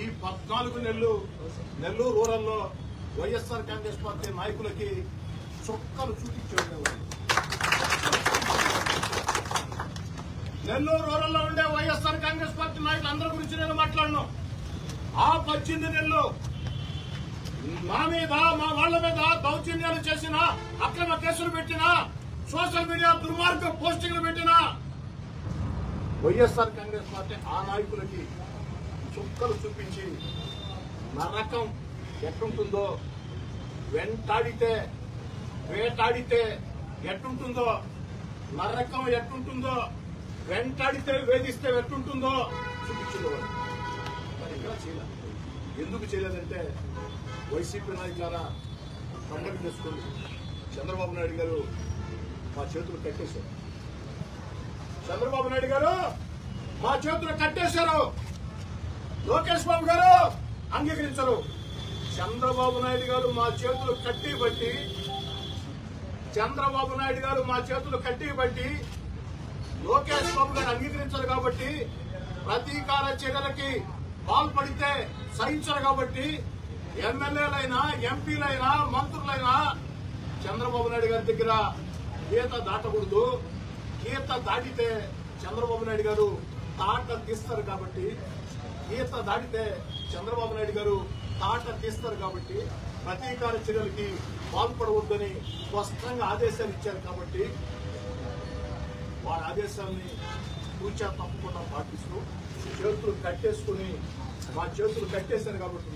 ఈ 14 నెలలు నెల్లూరు రూరల్లో వైఎస్ఆర్ కాంగ్రెస్ పార్టీ నాయకులకి చుక్కలు చూపించారు. నెల్లూరు రూరల్లో ఉండే వైఎస్ఆర్ కాంగ్రెస్ పార్టీ నాయకులు అందరి గురించి నేను మాట్లాడను. ఆ 18 నెలలు మా మీద మా వాళ్ల మీద దౌర్జన్యాలు చేసిన, అక్రమ కేసులు పెట్టిన, సోషల్ మీడియా దుర్మార్గ పోస్టింగ్లు పెట్టిన వైఎస్ఆర్ కాంగ్రెస్ పార్టీ ఆ నాయకులకి చుక్కలు చూపించి నరకం ఎట్టుంటుందో, వెంటాడితే వేటాడితే ఎట్టుంటుందో, నరకం ఎట్టుంటుందో, వెంటాడితే వేధిస్తే ఎట్టుంటుందో చూపించేవాడు. మరి ఇంకా చేయలేదు. ఎందుకు చేయలేదంటే వైసీపీ నాయకులారా పండగ చేసుకుని చంద్రబాబు నాయుడు గారు మా చేతులు కట్టేశారు. చంద్రబాబు నాయుడు గారు మా చేతులు కట్టేశారు. లోకేష్ బాబు గారు అంగీకరించరు. చంద్రబాబు నాయుడు గారు మా చేతులు కట్టి బట్టి, చంద్రబాబు నాయుడు గారు మా చేతులు కట్టి బట్టి లోకేష్ బాబు గారు అంగీకరించరు కాబట్టి, ప్రతీకార చర్యలకి పాల్పడితే సహించరు కాబట్టి ఎమ్మెల్యేలైనా, ఎంపీలైనా, మంత్రులైనా చంద్రబాబు నాయుడు గారి దగ్గర గీత దాటకూడదు. గీత దాటితే చంద్రబాబు నాయుడు గారు తాట తీస్తారు కాబట్టి, గీత దాటితే చంద్రబాబు నాయుడు గారు తాట తీస్తారు కాబట్టి ప్రతీకార చర్యలకి పాల్పడవద్దని స్పష్టంగా ఆదేశాలు ఇచ్చారు. కాబట్టి వారి ఆదేశాలని పూర్తిగా తప్పకుండా పాటిస్తూ చేతులు కట్టేసుకుని మా చేతులు కట్టేశారు కాబట్టి